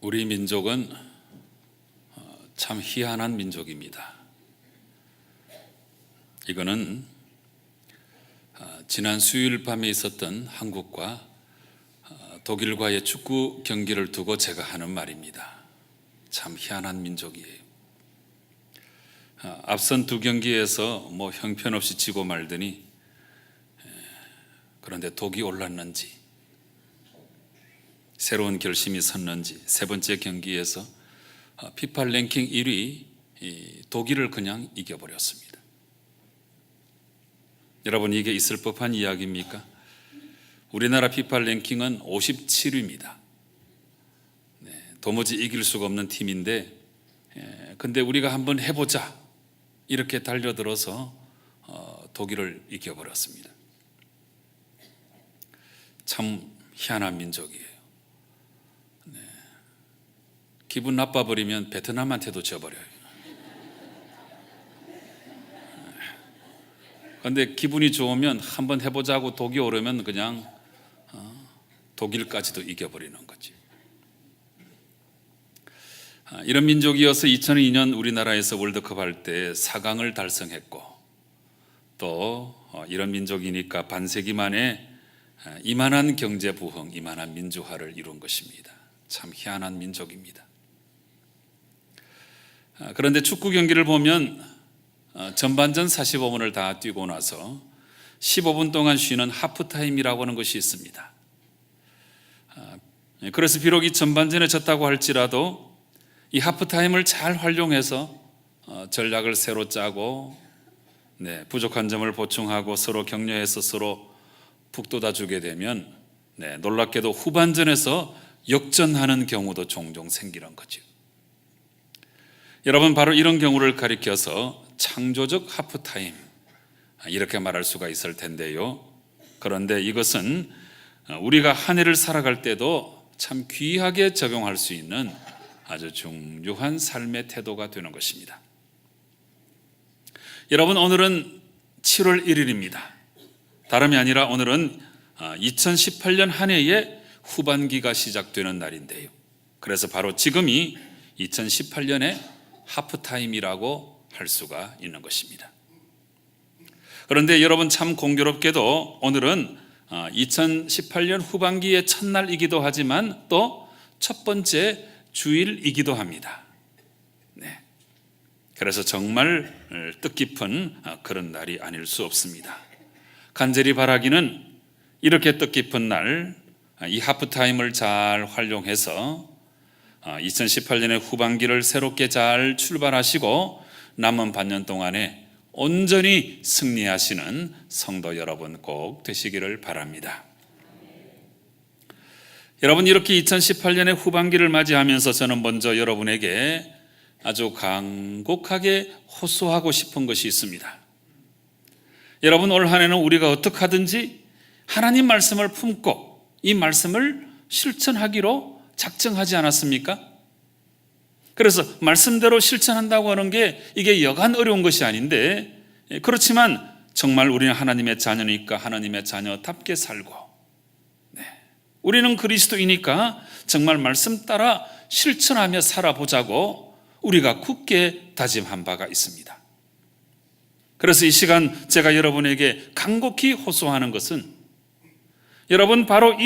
우리 민족은 참 희한한 민족입니다. 이거는 지난 수요일 밤에 있었던 한국과 독일과의 축구 경기를 두고 제가 하는 말입니다. 참 희한한 민족이에요. 앞선 두 경기에서 형편없이 지고 말더니 그런데 독이 올랐는지 새로운 결심이 섰는지 세 번째 경기에서 피파 랭킹 1위 독일을 그냥 이겨버렸습니다. 여러분, 이게 있을 법한 이야기입니까? 우리나라 피파 랭킹은 57위입니다. 도무지 이길 수가 없는 팀인데 근데 우리가 한번 해보자 이렇게 달려들어서 독일을 이겨버렸습니다. 참 희한한 민족이에요. 기분 나빠버리면 베트남한테도 져버려요. 그런데 기분이 좋으면 한번 해보자고 독이 오르면 그냥 독일까지도 이겨버리는 거지. 이런 민족이어서 2002년 우리나라에서 월드컵 할 때 4강을 달성했고, 또 이런 민족이니까 반세기 만에 이만한 경제 부흥, 이만한 민주화를 이룬 것입니다. 참 희한한 민족입니다. 그런데 축구 경기를 보면 전반전 45분을 다 뛰고 나서 15분 동안 쉬는 하프타임이라고 하는 것이 있습니다. 그래서 비록 이 전반전에 졌다고 할지라도 이 하프타임을 잘 활용해서 전략을 새로 짜고 부족한 점을 보충하고 서로 격려해서 서로 북돋아주게 되면 놀랍게도 후반전에서 역전하는 경우도 종종 생기는 거죠. 여러분, 바로 이런 경우를 가리켜서 창조적 하프타임 이렇게 말할 수가 있을 텐데요. 그런데 이것은 우리가 한 해를 살아갈 때도 참 귀하게 적용할 수 있는 아주 중요한 삶의 태도가 되는 것입니다. 여러분, 오늘은 7월 1일입니다. 다름이 아니라 오늘은 2018년 한 해의 후반기가 시작되는 날인데요. 그래서 바로 지금이 2018년의 하프타임이라고 할 수가 있는 것입니다. 그런데 여러분, 참 공교롭게도 오늘은 2018년 후반기의 첫날이기도 하지만 또 첫 번째 주일이기도 합니다. 그래서 정말 뜻깊은 그런 날이 아닐 수 없습니다. 간절히 바라기는 이렇게 뜻깊은 날, 이 하프타임을 잘 활용해서 2018년의 후반기를 새롭게 잘 출발하시고 남은 반년 동안에 온전히 승리하시는 성도 여러분 꼭 되시기를 바랍니다. 여러분, 이렇게 2018년의 후반기를 맞이하면서 저는 먼저 여러분에게 아주 간곡하게 호소하고 싶은 것이 있습니다. 여러분, 올 한 해는 우리가 어떻게 하든지 하나님 말씀을 품고 이 말씀을 실천하기로 작정하지 않았습니까? 그래서 말씀대로 실천한다고 하는 게 이게 여간 어려운 것이 아닌데, 그렇지만 정말 우리는 하나님의 자녀니까 하나님의 자녀답게 살고, 우리는 그리스도이니까 정말 말씀 따라 실천하며 살아보자고 우리가 굳게 다짐한 바가 있습니다. 그래서 이 시간 제가 여러분에게 간곡히 호소하는 것은, 여러분, 바로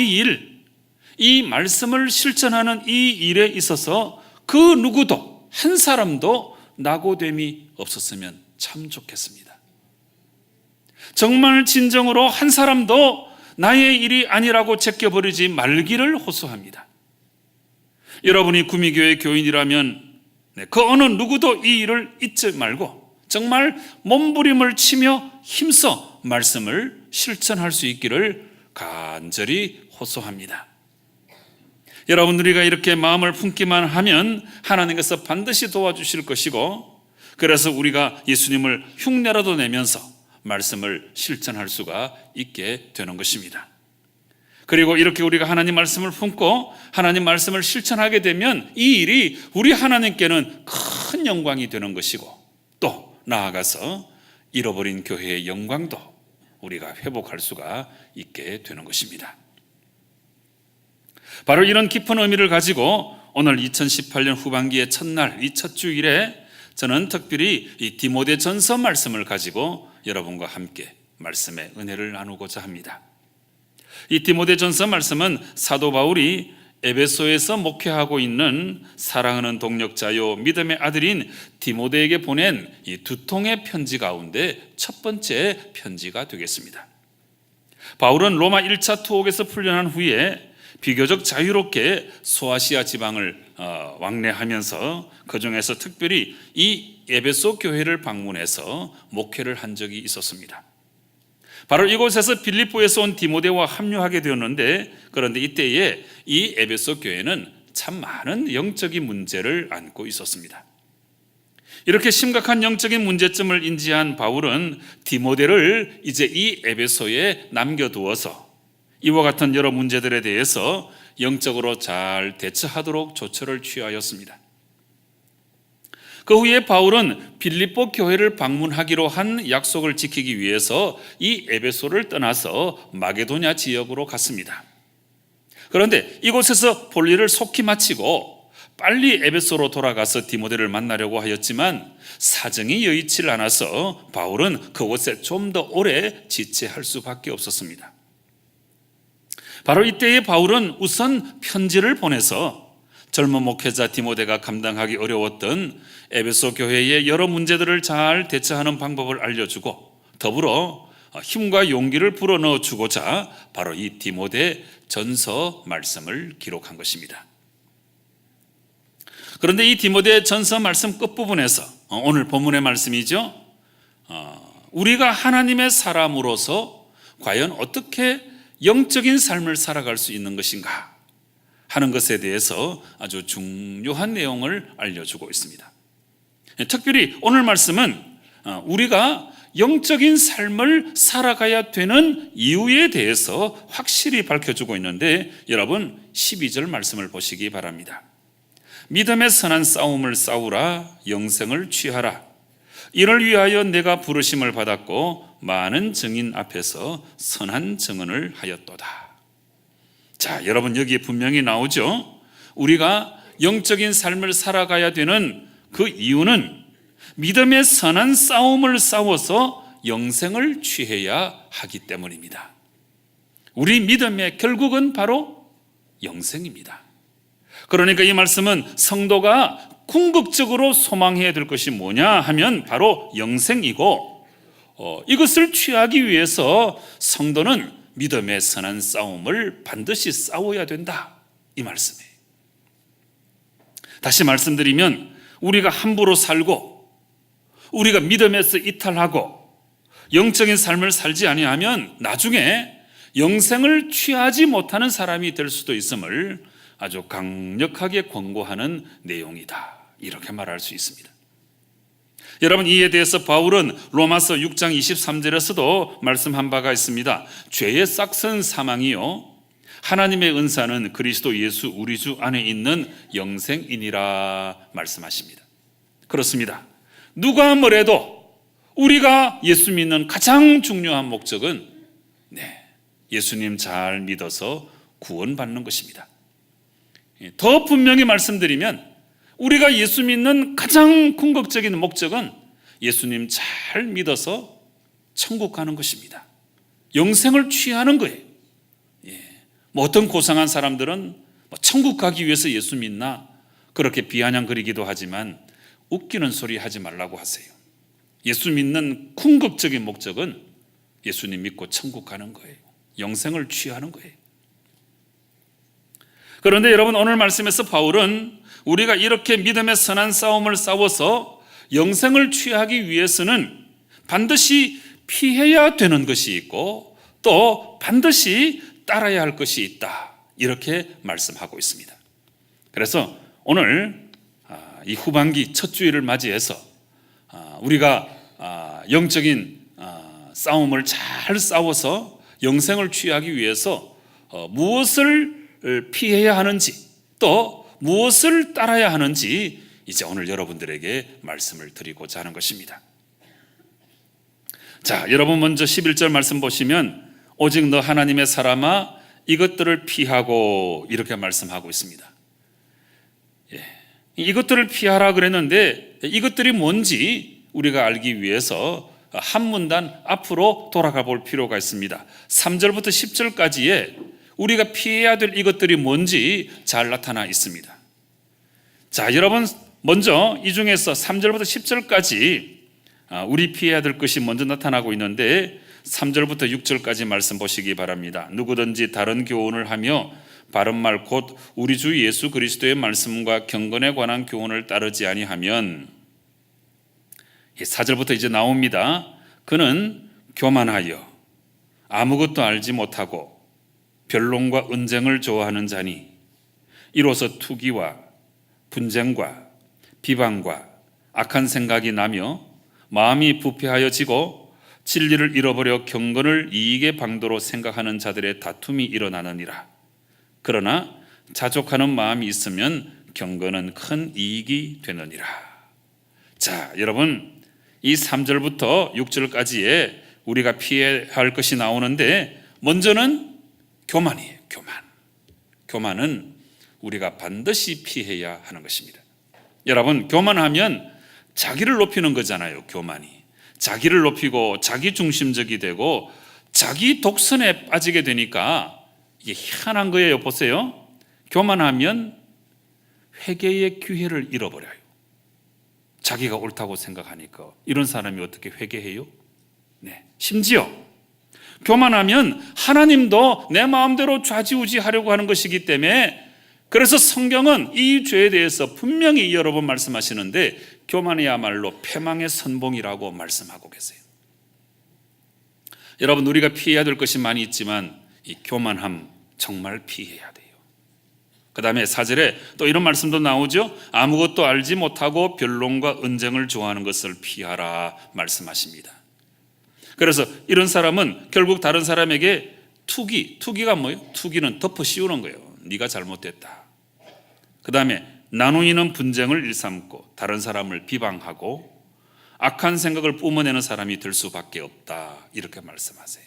이 말씀을 실천하는 이 일에 있어서 그 누구도 한 사람도 낙오됨이 없었으면 참 좋겠습니다. 정말 진정으로 한 사람도 나의 일이 아니라고 제껴버리지 말기를 호소합니다. 여러분이 구미교회 교인이라면 그 어느 누구도 이 일을 잊지 말고 정말 몸부림을 치며 힘써 말씀을 실천할 수 있기를 간절히 호소합니다. 여러분, 우리가 이렇게 마음을 품기만 하면 하나님께서 반드시 도와주실 것이고, 그래서 우리가 예수님을 흉내라도 내면서 말씀을 실천할 수가 있게 되는 것입니다. 그리고 이렇게 우리가 하나님 말씀을 품고 하나님 말씀을 실천하게 되면 이 일이 우리 하나님께는 큰 영광이 되는 것이고, 또 나아가서 잃어버린 교회의 영광도 우리가 회복할 수가 있게 되는 것입니다. 바로 이런 깊은 의미를 가지고 오늘 2018년 후반기의 첫날, 이 첫 주일에 저는 특별히 이 디모데전서 말씀을 가지고 여러분과 함께 말씀의 은혜를 나누고자 합니다. 이 디모데전서 말씀은 사도 바울이 에베소에서 목회하고 있는 사랑하는 동역자요 믿음의 아들인 디모데에게 보낸 이 두 통의 편지 가운데 첫 번째 편지가 되겠습니다. 바울은 로마 1차 투옥에서 풀려난 후에 비교적 자유롭게 소아시아 지방을 왕래하면서 그 중에서 특별히 이 에베소 교회를 방문해서 목회를 한 적이 있었습니다. 바로 이곳에서 빌립보에서 온 디모데와 합류하게 되었는데, 그런데 이때에 이 에베소 교회는 참 많은 영적인 문제를 안고 있었습니다. 이렇게 심각한 영적인 문제점을 인지한 바울은 디모데를 이제 이 에베소에 남겨두어서 이와 같은 여러 문제들에 대해서 영적으로 잘 대처하도록 조처를 취하였습니다. 그 후에 바울은 빌립보 교회를 방문하기로 한 약속을 지키기 위해서 이 에베소를 떠나서 마게도냐 지역으로 갔습니다. 그런데 이곳에서 볼 일을 속히 마치고 빨리 에베소로 돌아가서 디모데를 만나려고 하였지만 사정이 여의치 않아서 바울은 그곳에 좀 더 오래 지체할 수밖에 없었습니다. 바로 이때에 바울은 우선 편지를 보내서 젊은 목회자 디모데가 감당하기 어려웠던 에베소 교회의 여러 문제들을 잘 대처하는 방법을 알려주고 더불어 힘과 용기를 불어넣어 주고자 바로 이 디모데 전서 말씀을 기록한 것입니다. 그런데 이 디모데 전서 말씀 끝부분에서 오늘 본문의 말씀이죠. 우리가 하나님의 사람으로서 과연 어떻게 영적인 삶을 살아갈 수 있는 것인가 하는 것에 대해서 아주 중요한 내용을 알려주고 있습니다. 특별히 오늘 말씀은 우리가 영적인 삶을 살아가야 되는 이유에 대해서 확실히 밝혀주고 있는데, 여러분 12절 말씀을 보시기 바랍니다. 믿음의 선한 싸움을 싸우라, 영생을 취하라. 이를 위하여 내가 부르심을 받았고 많은 증인 앞에서 선한 증언을 하였도다. 자, 여러분 여기에 분명히 나오죠. 우리가 영적인 삶을 살아가야 되는 그 이유는 믿음의 선한 싸움을 싸워서 영생을 취해야 하기 때문입니다. 우리 믿음의 결국은 바로 영생입니다. 그러니까 이 말씀은 성도가 궁극적으로 소망해야 될 것이 뭐냐 하면 바로 영생이고, 이것을 취하기 위해서 성도는 믿음의 선한 싸움을 반드시 싸워야 된다, 이 말씀이에요. 다시 말씀드리면 우리가 함부로 살고 우리가 믿음에서 이탈하고 영적인 삶을 살지 아니하면 나중에 영생을 취하지 못하는 사람이 될 수도 있음을 아주 강력하게 권고하는 내용이다, 이렇게 말할 수 있습니다. 여러분 이에 대해서 바울은 로마서 6장 23절에서도 말씀한 바가 있습니다. 죄의 싹슨 사망이요 하나님의 은사는 그리스도 예수 우리 주 안에 있는 영생이니라 말씀하십니다. 그렇습니다. 누가 뭐래도 우리가 예수 믿는 가장 중요한 목적은 예수님 잘 믿어서 구원받는 것입니다. 더 분명히 말씀드리면 우리가 예수 믿는 가장 궁극적인 목적은 예수님 잘 믿어서 천국 가는 것입니다. 영생을 취하는 거예요. 어떤 고상한 사람들은 천국 가기 위해서 예수 믿나 그렇게 비아냥거리기도 하지만 웃기는 소리 하지 말라고 하세요. 예수 믿는 궁극적인 목적은 예수님 믿고 천국 가는 거예요. 영생을 취하는 거예요. 그런데 여러분 오늘 말씀에서 바울은 우리가 이렇게 믿음의 선한 싸움을 싸워서 영생을 취하기 위해서는 반드시 피해야 되는 것이 있고 또 반드시 따라야 할 것이 있다, 이렇게 말씀하고 있습니다. 그래서 오늘 이 후반기 첫 주일을 맞이해서 우리가 영적인 싸움을 잘 싸워서 영생을 취하기 위해서 무엇을 피해야 하는지 또 무엇을 따라야 하는지 이제 오늘 여러분들에게 말씀을 드리고자 하는 것입니다. 자, 여러분 먼저 11절 말씀 보시면 오직 너 하나님의 사람아 이것들을 피하고 이렇게 말씀하고 있습니다. 이것들을 피하라 그랬는데 이것들이 뭔지 우리가 알기 위해서 한 문단 앞으로 돌아가 볼 필요가 있습니다. 3절부터 10절까지에 우리가 피해야 될 이것들이 뭔지 잘 나타나 있습니다. 자, 여러분 먼저 이 중에서 3절부터 10절까지 우리 피해야 될 것이 먼저 나타나고 있는데 3절부터 6절까지 말씀 보시기 바랍니다. 누구든지 다른 교훈을 하며 바른 말 곧 우리 주 예수 그리스도의 말씀과 경건에 관한 교훈을 따르지 아니하면, 4절부터 이제 나옵니다. 그는 교만하여 아무것도 알지 못하고 변론과 언쟁을 좋아하는 자니 이로써 투기와 분쟁과 비방과 악한 생각이 나며 마음이 부패하여지고 진리를 잃어버려 경건을 이익의 방도로 생각하는 자들의 다툼이 일어나느니라. 그러나 자족하는 마음이 있으면 경건은 큰 이익이 되느니라. 자, 여러분 이 3절부터 6절까지에 우리가 피해야 할 것이 나오는데 먼저는 교만이에요. 교만은 우리가 반드시 피해야 하는 것입니다. 여러분, 교만하면 자기를 높이는 거잖아요. 교만이 자기를 높이고 자기 중심적이 되고 자기 독선에 빠지게 되니까 이게 희한한 거예요. 보세요. 교만하면 회개의 기회를 잃어버려요. 자기가 옳다고 생각하니까. 이런 사람이 어떻게 회개해요? 네. 심지어 교만하면 하나님도 내 마음대로 좌지우지하려고 하는 것이기 때문에, 그래서 성경은 이 죄에 대해서 분명히 여러 번 말씀하시는데 교만이야말로 패망의 선봉이라고 말씀하고 계세요. 여러분, 우리가 피해야 될 것이 많이 있지만 이 교만함 정말 피해야 돼요. 그 다음에 4절에 또 이런 말씀도 나오죠. 아무것도 알지 못하고 변론과 언쟁을 좋아하는 것을 피하라 말씀하십니다. 그래서 이런 사람은 결국 다른 사람에게 투기가 뭐예요? 투기는 덮어 씌우는 거예요. 네가 잘못됐다. 그 다음에 나누이는 분쟁을 일삼고 다른 사람을 비방하고 악한 생각을 뿜어내는 사람이 될 수밖에 없다. 이렇게 말씀하세요.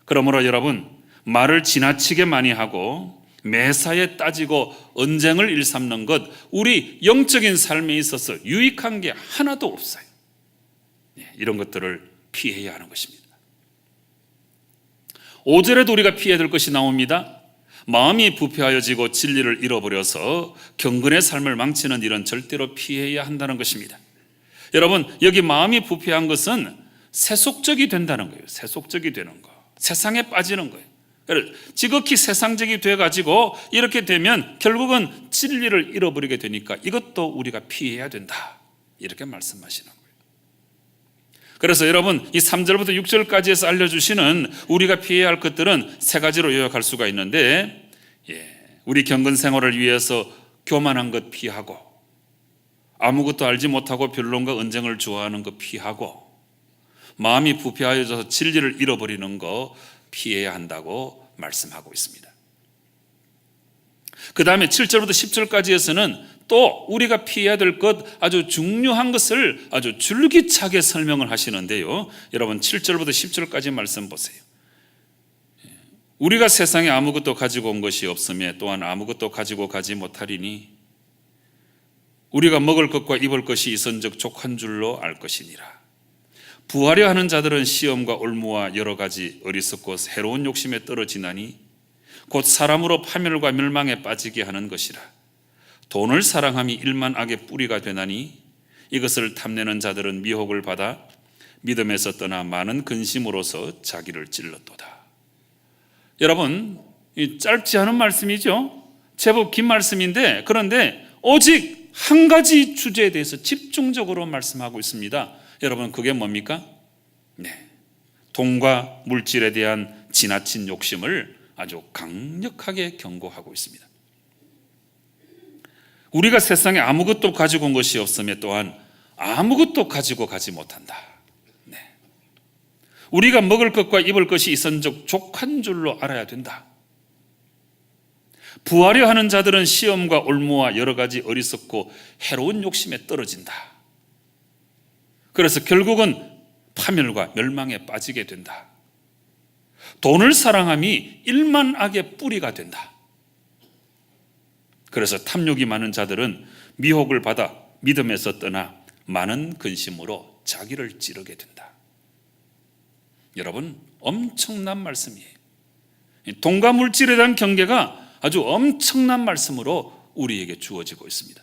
그러므로 여러분, 말을 지나치게 많이 하고 매사에 따지고 언쟁을 일삼는 것, 우리 영적인 삶에 있어서 유익한 게 하나도 없어요. 이런 것들을 피해야 하는 것입니다. 5절에도 우리가 피해야 될 것이 나옵니다. 마음이 부패하여지고 진리를 잃어버려서 경건의 삶을 망치는 일은 절대로 피해야 한다는 것입니다. 여러분, 여기 마음이 부패한 것은 세속적이 된다는 거예요. 세속적이 되는 거, 세상에 빠지는 거예요. 지극히 세상적이 돼가지고 이렇게 되면 결국은 진리를 잃어버리게 되니까 이것도 우리가 피해야 된다. 이렇게 말씀하시는 거예요. 그래서 여러분, 이 3절부터 6절까지에서 알려주시는 우리가 피해야 할 것들은 세 가지로 요약할 수가 있는데, 우리 경건 생활을 위해서 교만한 것 피하고, 아무것도 알지 못하고 변론과 언쟁을 좋아하는 것 피하고, 마음이 부패하여져서 진리를 잃어버리는 거 피해야 한다고 말씀하고 있습니다. 그 다음에 7절부터 10절까지에서는 또 우리가 피해야 될 것, 아주 중요한 것을 아주 줄기차게 설명을 하시는데요. 여러분 7절부터 10절까지 말씀 보세요. 우리가 세상에 아무것도 가지고 온 것이 없으며 또한 아무것도 가지고 가지 못하리니 우리가 먹을 것과 입을 것이 있은즉 족한 줄로 알 것이니라. 부하려 하는 자들은 시험과 올무와 여러 가지 어리석고 새로운 욕심에 떨어지나니 곧 사람으로 파멸과 멸망에 빠지게 하는 것이라. 돈을 사랑함이 일만 악의 뿌리가 되나니 이것을 탐내는 자들은 미혹을 받아 믿음에서 떠나 많은 근심으로서 자기를 찔렀도다. 여러분, 짧지 않은 말씀이죠. 제법 긴 말씀인데, 그런데 오직 한 가지 주제에 대해서 집중적으로 말씀하고 있습니다. 여러분, 그게 뭡니까? 돈과 물질에 대한 지나친 욕심을 아주 강력하게 경고하고 있습니다. 우리가 세상에 아무것도 가지고 온 것이 없으며 또한 아무것도 가지고 가지 못한다. 우리가 먹을 것과 입을 것이 있은즉 족한 줄로 알아야 된다. 부하려 하는 자들은 시험과 올무와 여러 가지 어리석고 해로운 욕심에 떨어진다. 그래서 결국은 파멸과 멸망에 빠지게 된다. 돈을 사랑함이 일만 악의 뿌리가 된다. 그래서 탐욕이 많은 자들은 미혹을 받아 믿음에서 떠나 많은 근심으로 자기를 찌르게 된다. 여러분, 엄청난 말씀이에요. 돈과 물질에 대한 경계가 아주 엄청난 말씀으로 우리에게 주어지고 있습니다.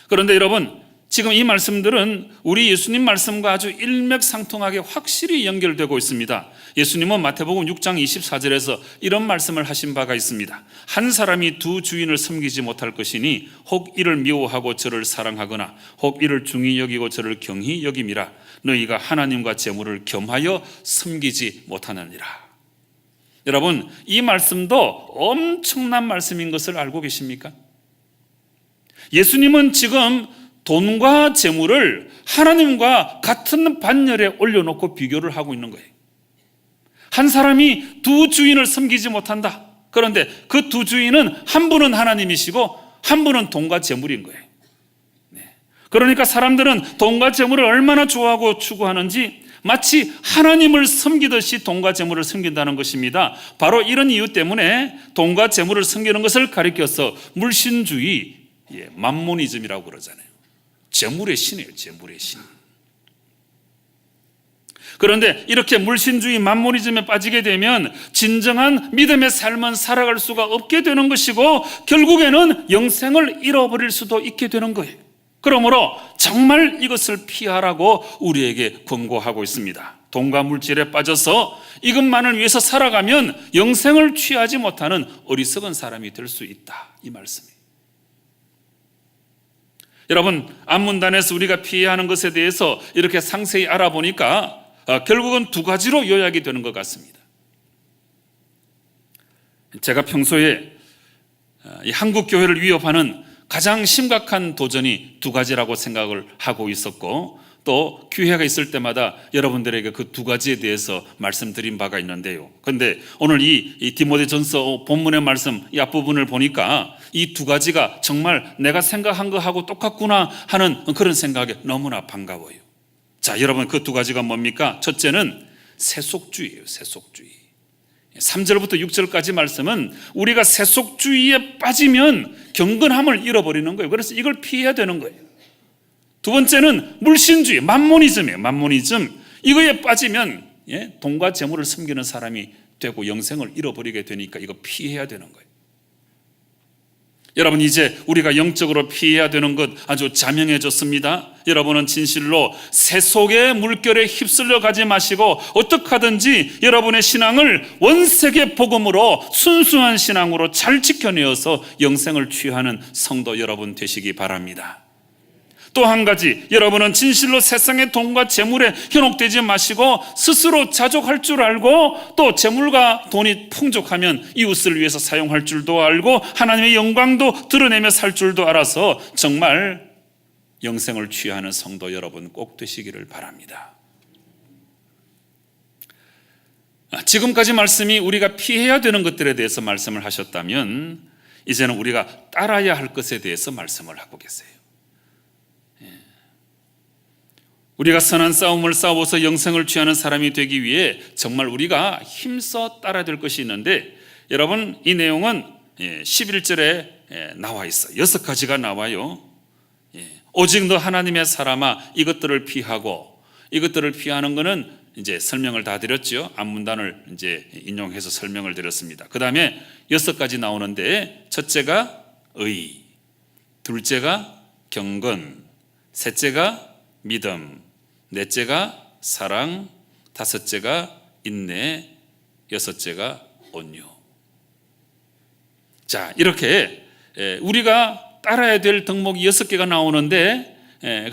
그런데 여러분, 지금 이 말씀들은 우리 예수님 말씀과 아주 일맥상통하게 확실히 연결되고 있습니다. 예수님은 마태복음 6장 24절에서 이런 말씀을 하신 바가 있습니다. 한 사람이 두 주인을 섬기지 못할 것이니 혹 이를 미워하고 저를 사랑하거나 혹 이를 중히 여기고 저를 경히 여김이라. 너희가 하나님과 재물을 겸하여 섬기지 못하느니라. 여러분, 이 말씀도 엄청난 말씀인 것을 알고 계십니까? 예수님은 지금 돈과 재물을 하나님과 같은 반열에 올려놓고 비교를 하고 있는 거예요. 한 사람이 두 주인을 섬기지 못한다. 그런데 그 두 주인은 한 분은 하나님이시고 한 분은 돈과 재물인 거예요. 그러니까 사람들은 돈과 재물을 얼마나 좋아하고 추구하는지 마치 하나님을 섬기듯이 돈과 재물을 섬긴다는 것입니다. 바로 이런 이유 때문에 돈과 재물을 섬기는 것을 가리켜서 물신주의, 맘모니즘이라고 그러잖아요. 재물의 신이에요. 재물의 신. 그런데 이렇게 물신주의 맘모니즘에 빠지게 되면 진정한 믿음의 삶은 살아갈 수가 없게 되는 것이고 결국에는 영생을 잃어버릴 수도 있게 되는 거예요. 그러므로 정말 이것을 피하라고 우리에게 권고하고 있습니다. 돈과 물질에 빠져서 이것만을 위해서 살아가면 영생을 취하지 못하는 어리석은 사람이 될 수 있다. 이 말씀이에요. 여러분, 앞문단에서 우리가 피해야 하는 것에 대해서 이렇게 상세히 알아보니까 결국은 두 가지로 요약이 되는 것 같습니다. 제가 평소에 이 한국 교회를 위협하는 가장 심각한 도전이 두 가지라고 생각을 하고 있었고 또 기회가 있을 때마다 여러분들에게 그 두 가지에 대해서 말씀드린 바가 있는데요. 그런데 오늘 이 디모데전서 본문의 말씀 이 앞부분을 보니까 이 두 가지가 정말 내가 생각한 거하고 똑같구나 하는 그런 생각에 너무나 반가워요. 자, 여러분, 그 두 가지가 뭡니까? 첫째는 세속주의예요. 세속주의. 3절부터 6절까지 말씀은 우리가 세속주의에 빠지면 경건함을 잃어버리는 거예요. 그래서 이걸 피해야 되는 거예요. 두 번째는 물신주의, 맘모니즘이에요. 맘모니즘. 이거에 빠지면 돈과 재물을 섬기는 사람이 되고 영생을 잃어버리게 되니까 이거 피해야 되는 거예요. 여러분, 이제 우리가 영적으로 피해야 되는 것 아주 자명해졌습니다. 여러분은 진실로 세속의 물결에 휩쓸려 가지 마시고 어떻게 하든지 여러분의 신앙을 원색의 복음으로 순수한 신앙으로 잘 지켜내어서 영생을 취하는 성도 여러분 되시기 바랍니다. 또 한 가지, 여러분은 진실로 세상의 돈과 재물에 현혹되지 마시고 스스로 자족할 줄 알고 또 재물과 돈이 풍족하면 이웃을 위해서 사용할 줄도 알고 하나님의 영광도 드러내며 살 줄도 알아서 정말 영생을 취하는 성도 여러분 꼭 되시기를 바랍니다. 지금까지 말씀이 우리가 피해야 되는 것들에 대해서 말씀을 하셨다면 이제는 우리가 따라야 할 것에 대해서 말씀을 하고 계세요. 우리가 선한 싸움을 싸워서 영생을 취하는 사람이 되기 위해 정말 우리가 힘써 따라야 될 것이 있는데 여러분, 이 내용은 11절에 나와 있어요. 6가지가 나와요. 오직 너 하나님의 사람아 이것들을 피하고, 이것들을 피하는 것은 이제 설명을 다 드렸죠. 앞문단을 이제 인용해서 설명을 드렸습니다. 그 다음에 6가지 나오는데 첫째가 의, 둘째가 경건, 셋째가 믿음, 넷째가 사랑, 다섯째가 인내, 여섯째가 온유. 자, 이렇게 우리가 따라야 될 덕목이 6개가 나오는데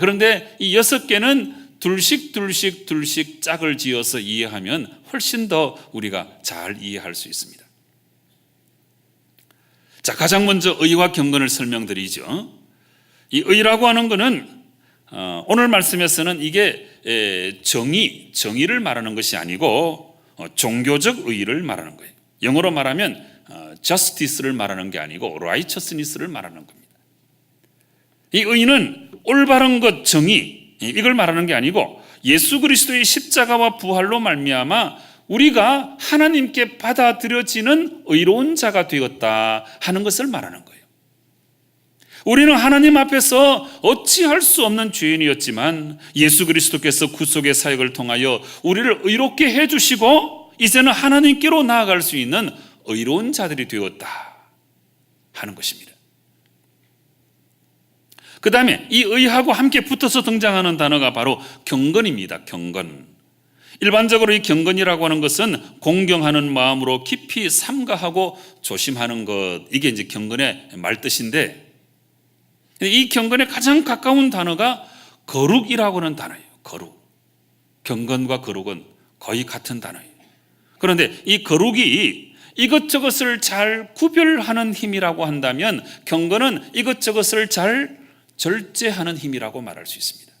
그런데 이 6개는 둘씩 짝을 지어서 이해하면 훨씬 더 우리가 잘 이해할 수 있습니다. 자, 가장 먼저 의와 경건을 설명드리죠. 이 의라고 하는 것은 오늘 말씀에서는 이게 정의를 말하는 것이 아니고 종교적 의의를 말하는 거예요. 영어로 말하면 justice를 말하는 게 아니고 righteousness를 말하는 겁니다. 이 의의는 올바른 것, 정의, 이걸 말하는 게 아니고 예수 그리스도의 십자가와 부활로 말미암아 우리가 하나님께 받아들여지는 의로운 자가 되었다 하는 것을 말하는 거예요. 우리는 하나님 앞에서 어찌할 수 없는 죄인이었지만 예수 그리스도께서 구속의 사역을 통하여 우리를 의롭게 해주시고 이제는 하나님께로 나아갈 수 있는 의로운 자들이 되었다 하는 것입니다. 그 다음에 이 의하고 함께 붙어서 등장하는 단어가 바로 경건입니다. 경건. 일반적으로 이 경건이라고 하는 것은 공경하는 마음으로 깊이 삼가하고 조심하는 것, 이게 이제 경건의 말뜻인데, 이 경건에 가장 가까운 단어가 거룩이라고 하는 단어예요. 거룩. 경건과 거룩은 거의 같은 단어예요. 그런데 이 거룩이 이것저것을 잘 구별하는 힘이라고 한다면 경건은 이것저것을 잘 절제하는 힘이라고 말할 수 있습니다.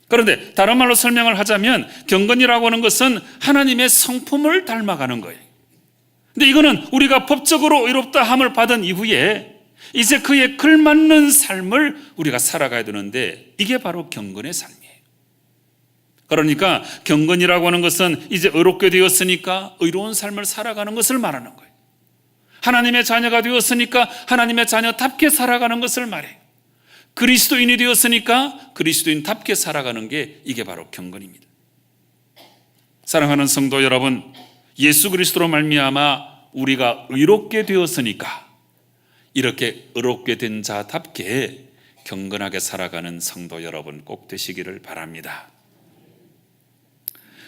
그런데 다른 말로 설명을 하자면 경건이라고 하는 것은 하나님의 성품을 닮아가는 거예요. 근데 이거는 우리가 법적으로 의롭다 함을 받은 이후에 이제 그에 걸맞는 삶을 우리가 살아가야 되는데 이게 바로 경건의 삶이에요. 그러니까 경건이라고 하는 것은 이제 의롭게 되었으니까 의로운 삶을 살아가는 것을 말하는 거예요. 하나님의 자녀가 되었으니까 하나님의 자녀답게 살아가는 것을 말해요. 그리스도인이 되었으니까 그리스도인답게 살아가는 게 이게 바로 경건입니다. 사랑하는 성도 여러분, 예수 그리스도로 말미암아 우리가 의롭게 되었으니까 이렇게 의롭게 된 자답게 경건하게 살아가는 성도 여러분 꼭 되시기를 바랍니다.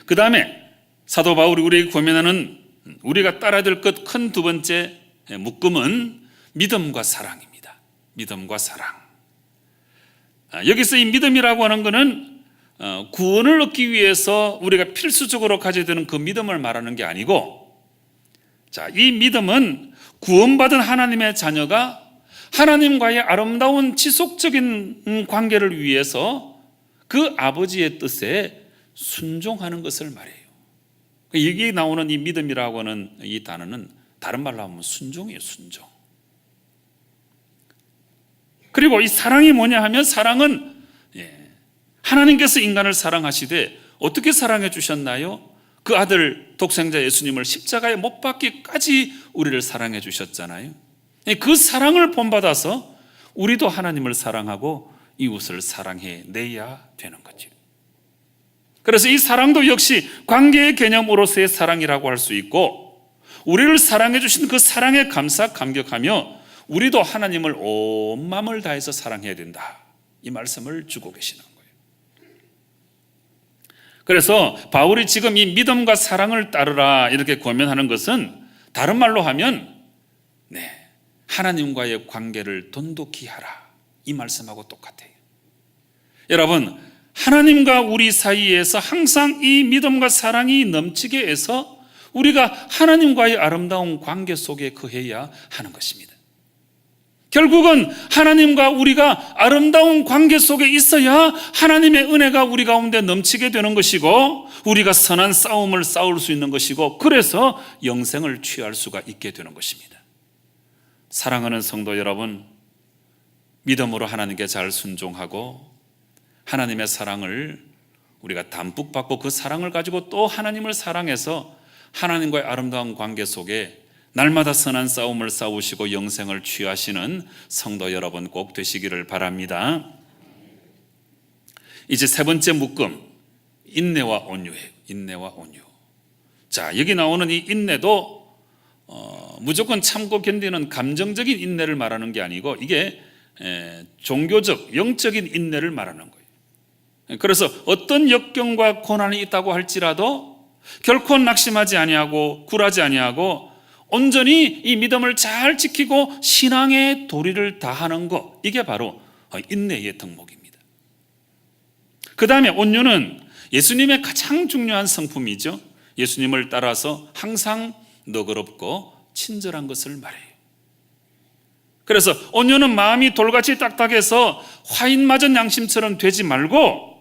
그 다음에 사도 바울이 우리에게 권면하는 우리가 따라야 될 것 큰 두 번째 묶음은 믿음과 사랑입니다. 믿음과 사랑. 여기서 이 믿음이라고 하는 것은 구원을 얻기 위해서 우리가 필수적으로 가져야 되는 그 믿음을 말하는 게 아니고, 자, 이 믿음은 구원받은 하나님의 자녀가 하나님과의 아름다운 지속적인 관계를 위해서 그 아버지의 뜻에 순종하는 것을 말해요. 여기 나오는 이 믿음이라고 하는 이 단어는 다른 말로 하면 순종이에요. 순종. 그리고 이 사랑이 뭐냐 하면 사랑은 하나님께서 인간을 사랑하시되 어떻게 사랑해 주셨나요? 그 아들 독생자 예수님을 십자가에 못 박기까지 우리를 사랑해 주셨잖아요. 그 사랑을 본받아서 우리도 하나님을 사랑하고 이웃을 사랑해 내야 되는 거죠. 그래서 이 사랑도 역시 관계의 개념으로서의 사랑이라고 할 수 있고, 우리를 사랑해 주신 그 사랑에 감격하며 우리도 하나님을 온 마음을 다해서 사랑해야 된다, 이 말씀을 주고 계시는 거예요. 그래서 바울이 지금 이 믿음과 사랑을 따르라 이렇게 권면하는 것은 다른 말로 하면 하나님과의 관계를 돈독히 하라, 이 말씀하고 똑같아요. 여러분, 하나님과 우리 사이에서 항상 이 믿음과 사랑이 넘치게 해서 우리가 하나님과의 아름다운 관계 속에 거해야 하는 것입니다. 결국은 하나님과 우리가 아름다운 관계 속에 있어야 하나님의 은혜가 우리 가운데 넘치게 되는 것이고 우리가 선한 싸움을 싸울 수 있는 것이고, 그래서 영생을 취할 수가 있게 되는 것입니다. 사랑하는 성도 여러분, 믿음으로 하나님께 잘 순종하고 하나님의 사랑을 우리가 담뿍 받고 그 사랑을 가지고 또 하나님을 사랑해서 하나님과의 아름다운 관계 속에 날마다 선한 싸움을 싸우시고 영생을 취하시는 성도 여러분 꼭 되시기를 바랍니다. 이제 세 번째 묶음, 인내와 온유예요. 인내와 온유. 자, 여기 나오는 이 인내도 무조건 참고 견디는 감정적인 인내를 말하는 게 아니고 이게 종교적, 영적인 인내를 말하는 거예요. 그래서 어떤 역경과 고난이 있다고 할지라도 결코 낙심하지 아니하고 굴하지 아니하고 온전히 이 믿음을 잘 지키고 신앙의 도리를 다하는 것, 이게 바로 인내의 덕목입니다. 그 다음에 온유는 예수님의 가장 중요한 성품이죠. 예수님을 따라서 항상 너그럽고 친절한 것을 말해요. 그래서 온유는 마음이 돌같이 딱딱해서 화인 맞은 양심처럼 되지 말고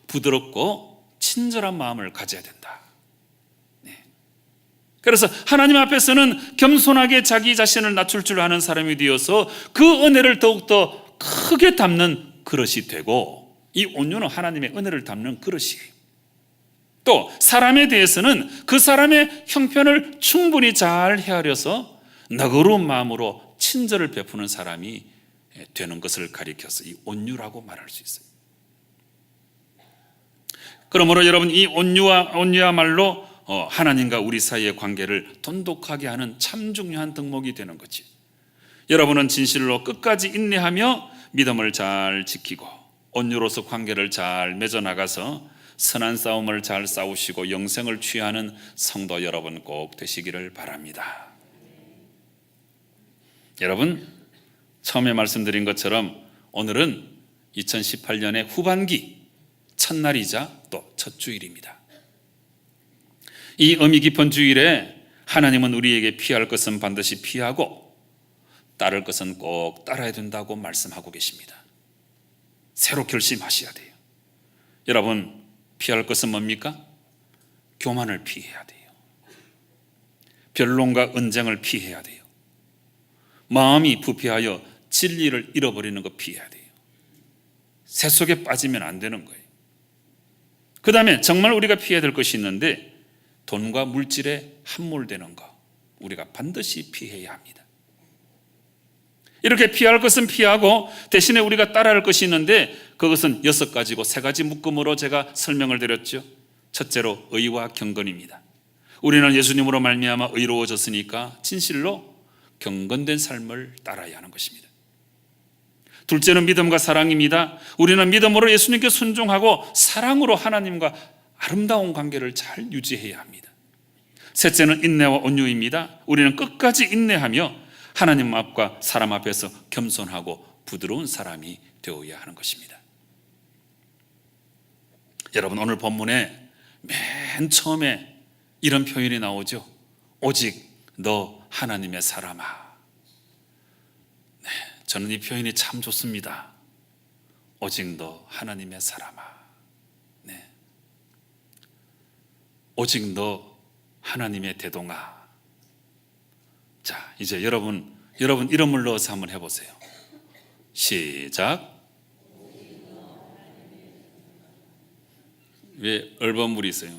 부드럽고 친절한 마음을 가져야 된다. 그래서 하나님 앞에서는 겸손하게 자기 자신을 낮출 줄 아는 사람이 되어서 그 은혜를 더욱더 크게 담는 그릇이 되고, 이 온유는 하나님의 은혜를 담는 그릇이에요. 또 사람에 대해서는 그 사람의 형편을 충분히 잘 헤아려서 너그러운 마음으로 친절을 베푸는 사람이 되는 것을 가리켜서 이 온유라고 말할 수 있어요. 그러므로 여러분, 이 온유야말로 하나님과 우리 사이의 관계를 돈독하게 하는 참 중요한 덕목이 되는 거지. 여러분은 진실로 끝까지 인내하며 믿음을 잘 지키고 온유로서 관계를 잘 맺어나가서 선한 싸움을 잘 싸우시고 영생을 취하는 성도 여러분 꼭 되시기를 바랍니다. 여러분, 처음에 말씀드린 것처럼 오늘은 2018년의 후반기 첫날이자 또 첫 주일입니다. 이 의미 깊은 주일에 하나님은 우리에게 피할 것은 반드시 피하고 따를 것은 꼭 따라야 된다고 말씀하고 계십니다. 새로 결심하셔야 돼요. 여러분, 피할 것은 뭡니까? 교만을 피해야 돼요. 변론과 언쟁을 피해야 돼요. 마음이 부패하여 진리를 잃어버리는 거 피해야 돼요. 새 속에 빠지면 안 되는 거예요. 그 다음에 정말 우리가 피해야 될 것이 있는데 돈과 물질에 함몰되는 거 우리가 반드시 피해야 합니다. 이렇게 피할 것은 피하고 대신에 우리가 따라할 것이 있는데 그것은 6가지고 3가지 묶음으로 제가 설명을 드렸죠. 첫째로 의와 경건입니다. 우리는 예수님으로 말미암아 의로워졌으니까 진실로 경건된 삶을 따라야 하는 것입니다. 둘째는 믿음과 사랑입니다. 우리는 믿음으로 예수님께 순종하고 사랑으로 하나님과 아름다운 관계를 잘 유지해야 합니다. 셋째는 인내와 온유입니다. 우리는 끝까지 인내하며 하나님 앞과 사람 앞에서 겸손하고 부드러운 사람이 되어야 하는 것입니다. 여러분, 오늘 본문에 맨 처음에 이런 표현이 나오죠. 오직 너 하나님의 사람아. 네, 저는 이 표현이 참 좋습니다. 오직 너 하나님의 사람아. 네. 오직 너 하나님의 대동아. 자, 이제 여러분 이름을 넣어서 한번 해보세요. 시작. 왜 얼버무리 있어요?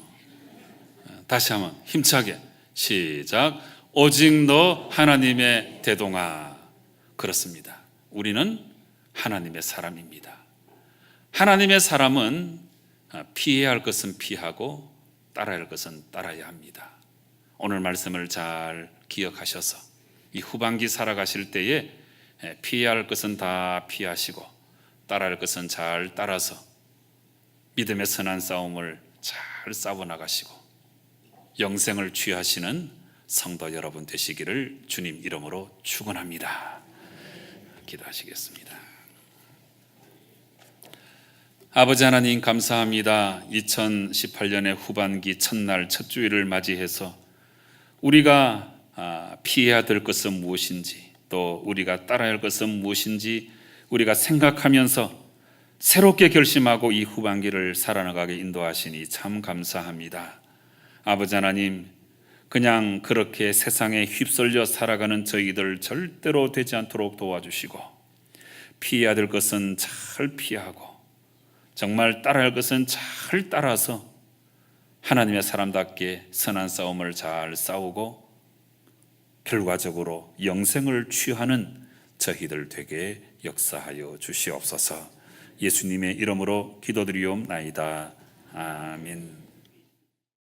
다시 한번 힘차게 시작. 오직 너 하나님의 대동아. 그렇습니다. 우리는 하나님의 사람입니다. 하나님의 사람은 피해야 할 것은 피하고 따라야 할 것은 따라야 합니다. 오늘 말씀을 잘 기억하셔서 이 후반기 살아가실 때에 피해야 할 것은 다 피하시고 따라야 할 것은 잘 따라서 믿음의 선한 싸움을 잘 싸워나가시고 영생을 취하시는 성도 여러분 되시기를 주님 이름으로 축원합니다. 기도하시겠습니다. 아버지 하나님, 감사합니다. 2018년의 후반기 첫날 첫 주일을 맞이해서 우리가 피해야 될 것은 무엇인지, 또 우리가 따라야 할 것은 무엇인지 우리가 생각하면서 새롭게 결심하고 이 후반기를 살아나가게 인도하시니 참 감사합니다. 아버지 하나님, 그냥 그렇게 세상에 휩쓸려 살아가는 저희들 절대로 되지 않도록 도와주시고, 피해야 될 것은 잘 피하고 정말 따라야 할 것은 잘 따라서 하나님의 사람답게 선한 싸움을 잘 싸우고 결과적으로 영생을 취하는 저희들 되게 역사하여 주시옵소서. 예수님의 이름으로 기도드리옵나이다. 아멘.